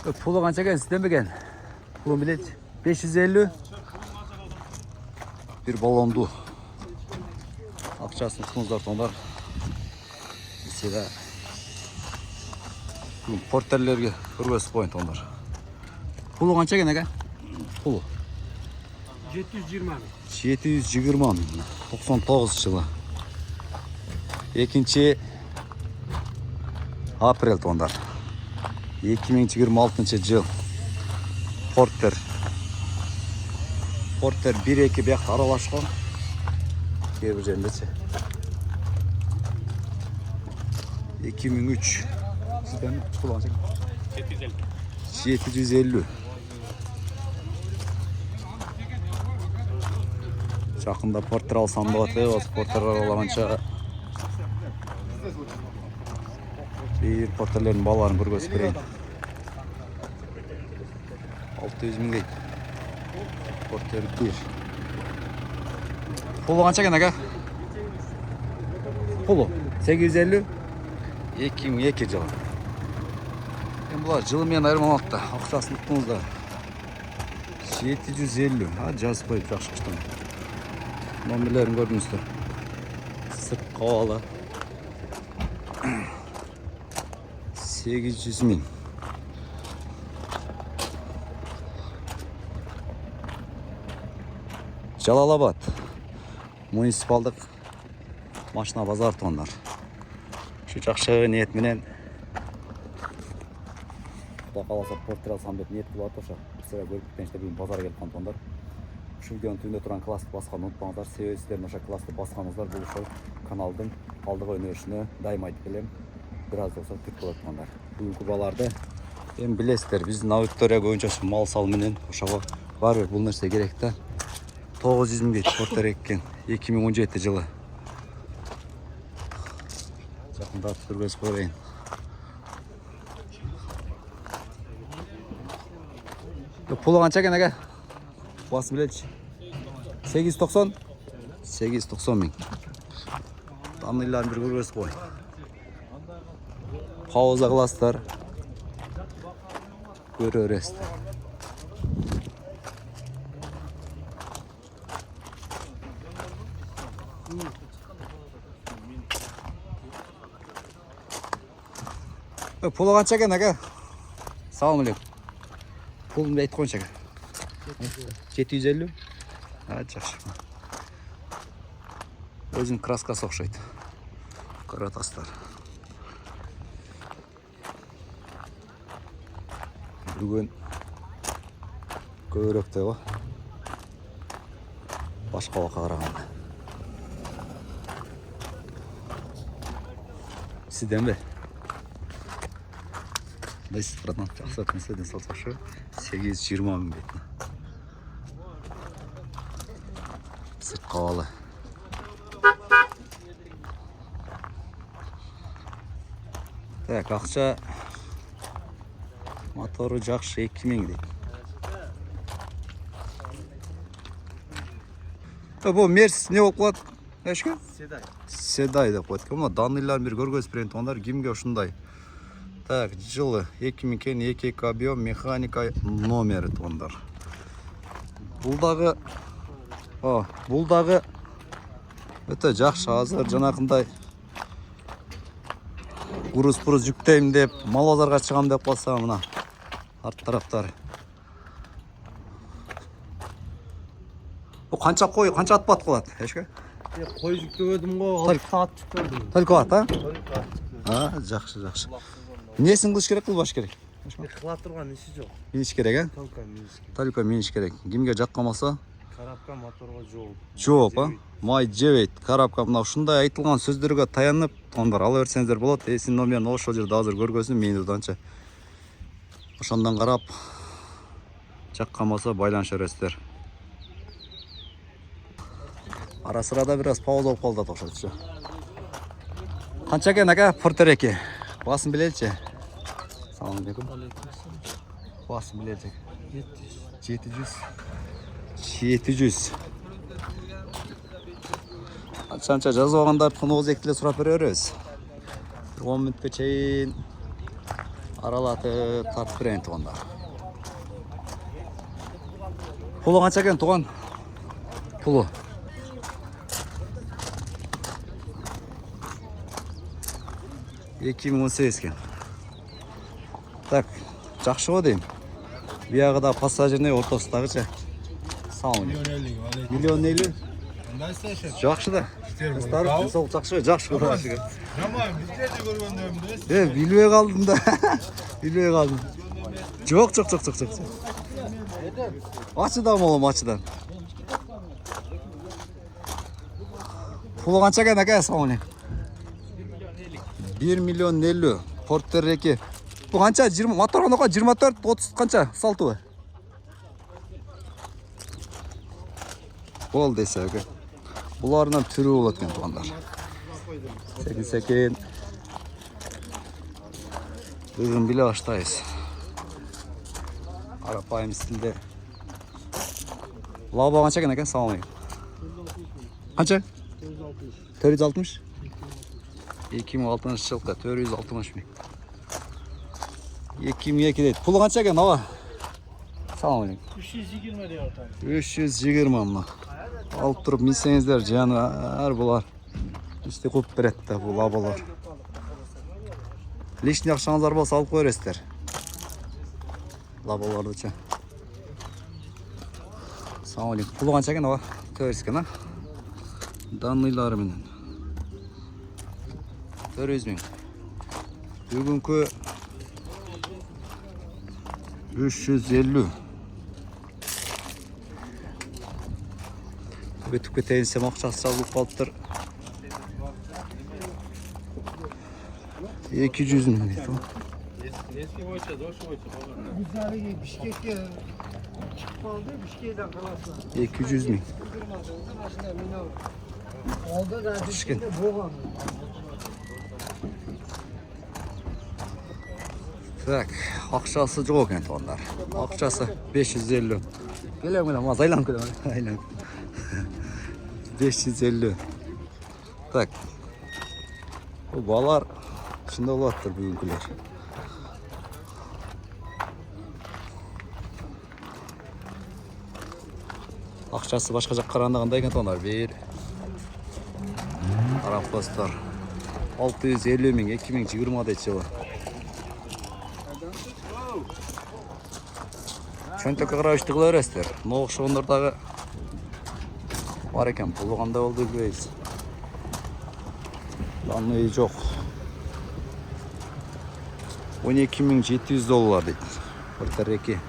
Pulu kança ekan sizden mi gen? Pulu bilet 550. Bir balondu. Akçasını tutmazlar tonlar. Mesela porterlerge hırvesi point onlar. Pulu kança ekan? Pulu 720 ming. 720 ming. 99 yılı. Ekinci aprel tonlar. 2026 yıl. Porter 1-2 biyakta aralaşkan. Geri cendeçi. 2003. Sizden kullanacak. 750. Жақында порттер алсам болады, осы порттер алғанша bir portterlerin балаларын бір көсіп берейін. 600 мың дейді. Porter 1. Pulu қанша екен аға? Pulu 850. 2002 жылы. Енді бұлар жылымен айырмамақты. Ақшасын ұқтыңыздар. 750. Жазып қойып жақсы күштім. Номерлерін көрдіңіздер. Сырт қауалы. 800 min. Jalalabad. Munisipaldık машина базар тондар. Şu жақшы ниет менен Құда қаласа порттер алсам деп ниет қылып отыр. Сіздер көріп кеткенше бүгін базар келіп қалған тондар. Şu videonun tümünde turan klasты басқаны ұмытпаңыздар. Себебі сіздердің оша класты басқаныңыздар бұл шоу каналдың алдыға өнерішіне дайым айтып келем. Biraz da olsa Türk болады тондар. Бүгінгі баларды эми билесиздер, биздин аудитория көбүнчөсү мал салымынан ошого бар бул нерсе керек да. 900 мың дейт порттер экен 2017 жылы. Жақында көргөзүп коеюн. Пулу канча экен ага? Басып билечи. 890. 890 мың. Даныйларын бир көргөзүп коеюн. Pauza klaslar görürüz. Pulu kança ekan aka? Assalomu alaykum. Pulumni aytib qo'ying aka. 750. Yaxshi. O'zining kraskasi o'xshaydi. Qora taslar. Бүгін көбіректе ғой. Башқа уақытқа қарағанда. Сізден бе? Дайсыз братан, жақсы атыңызды салсақшы. 820 мың бетін. Сырт қавалы. Так, ақша motoru жақсы 2000 дейді. Бұл мерс не болып қалады? Әшкі? Седай. Седай деп қойды. Мұна даныйларын бір көргөзіп берейін тондар. Кимге ушундай. Так, жылы 2002 объем механика номері тондар. Бұлдағы өте жақсы азыр жанақындай груз-пұрыз жүктеймін деп, мал базарға шығам деп қалса мына арт тараптары. Бұл қанша қой, қанша ат бат қалады, әшке? Қой жүктегедім ғой, 6 саат жүктедім. Только ат, жақсы. Несін қылыш керек, қылбаш керек? Қыла тұрған еші жоқ. Миниш керек, Только миниш керек. Кимге жаққамаса? Карабка моторға жооп, май жебейт. Карабка мына ушундай айтылған сөздерге таянып, тондар ала берсеңіздер болады. Есін номерін ошол жерде азыр көргөзүн, мени уданча. Ошондан карап, жаққамаса байланыша бересиздер. Ара сырада бираз пауза болуп калды да окшойт. Канча экен ака Porter 2? Басын билеличи. Салам алейкум. Басын билеличи. 700. Қанша жазып алғандарды тонуыз ектіле сұрап береріз. 10 минутқа чейін Aralatı tartып берейин туғандар. Пулы қанша екен туған? Пулы. Екі мың он сегіз екен. Так, жақсы ғой деймін. Бияғы да пассажирный ортасындағыша. Сауын. Миллион 50. Жақсы да. Старып, сол жақсы ғой, жақсы ғой. Жаман, бізде де көргендерімді. Билбей қалдым да. Билбей қалдым. Жоқ. Açıdan oğlum açıdan. Pulu kaça gene gel sana? 1 milyon 50. Porter 2. Bu kança 20 motor ona 24 30 kança saltı var. Bol dese ki. Bulardan türü olatken tuğanlar. Sekin. Bugün bile açtayız. Arapayım stilde. Lava kaça gene sağ Kaça? 460. 2006 жылғы 460 мың. 2002 дейді. Пұлы қанша екен ава? Салам алейкум. 320 деп атам. 320 мың. Алып тұрып минсеңіздер жаны әр бұлар. Іште көп береді да бұл лабалар. Лишний ақшаңыздар болса алып қойыресіздер. Лабаларды че. Салам алейкум. Пұлы қанша екен ава? 400 екен, а? Данныйлары менен. 400 мың. Бүгінгі 350. Өтіп кетейінсем ақшасы жазылып қалыптыр. 200 мың дейді. Eski boyça, doş boyça. Güzelliği Bişkek'e çıkmadı, Bişkek'den kalasın. 200 мың. Oldu da Bişkek. boğan. Так, ақшасы жоқ екен туғандар. Ақшасы 550. Келем, аз айланып келем. 550. Так. Бұл балар шында болаттыр бүгінгілер. Ақшасы башқа жақ қарағанда қандай екен туғандар? Бір Арапостар 650 мың 2020 дейді жылы. Чөнтөкке қарап іштіғілер әстер. Ноғық шығындардағы бар екен. Пұлы қандай болды білбейіз. Данный жоқ. 12.700 дейді. Портер 2.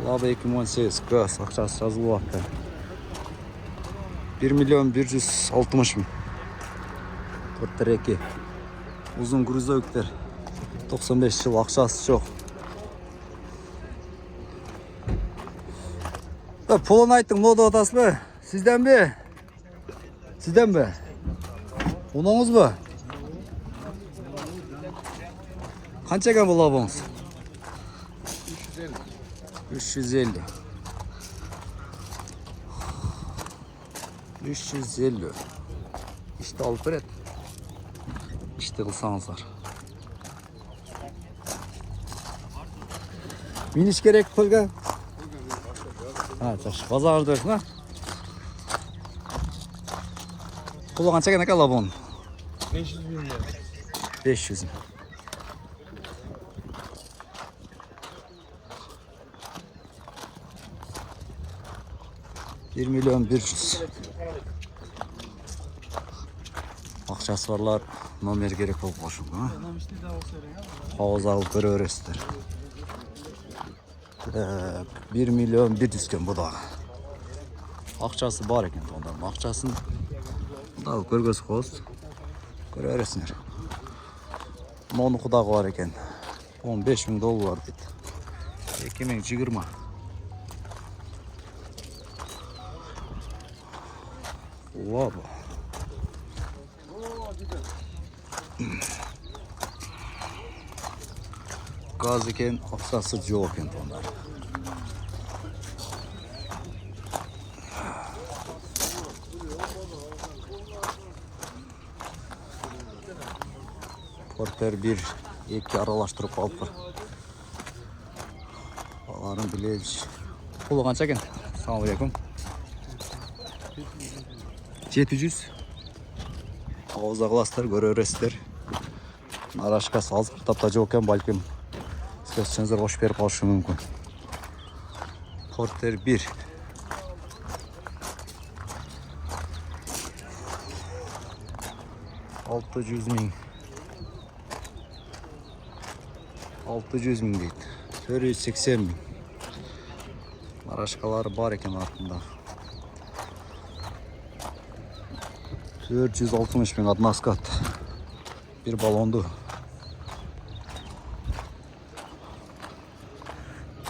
Лада 2018 газ ақшасы жазылып атты. 1.160 мың. Портер 2. Uzun грузовиктер 95 жыл ақшасы жоқ. Pulunu ayttың, мода отасы бі? Сізден бі? Сізден бі? Оныңыз бі? Қанша екен бұл абыңыз? 350. 350. İşte alıp береді. İşte қылсаңыздар. Миніш керек көлге? Жақсы, базарды өрсін, а? Пұлы қанша екен әкел абуын? 500 bin lira. 500. $1.100.000. Ақшасы барлар номер керек болып қошым, а? Қауыз алып көре өресіздер. 1.100.000 бұдағы. Ақшасы бар екен туғандардың. Ақшасын бұдағы көргөз қоз. Көре өресіңдер. Моны құдағы бар екен. $15.000 дейді. 2020. Лаба. Gaz eкен, ақшасы жоқ екен туғандар. Портер 1 Екі аралаштырып қалыпты. Баларын білеліш. Пұлы қанша екен? Ассалаумағалейкум. 700. Ауыза қыластар, көрересіздер. Нарашқа салып, тапта жоқ екен, бәлкім сөзсеңіздер қош беріп қалышы мүмкін. Портер 1. $600.000. 600.000 дейді. 480.000. Нарашқалары бар екен артында. 460.000 отмаскат. Bir balondu.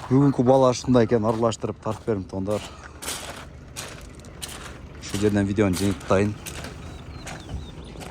Бүгінгі бала ашындайken аралаштырып тартып бердім тондар. Şu жерден видеоны жеңіп дайын.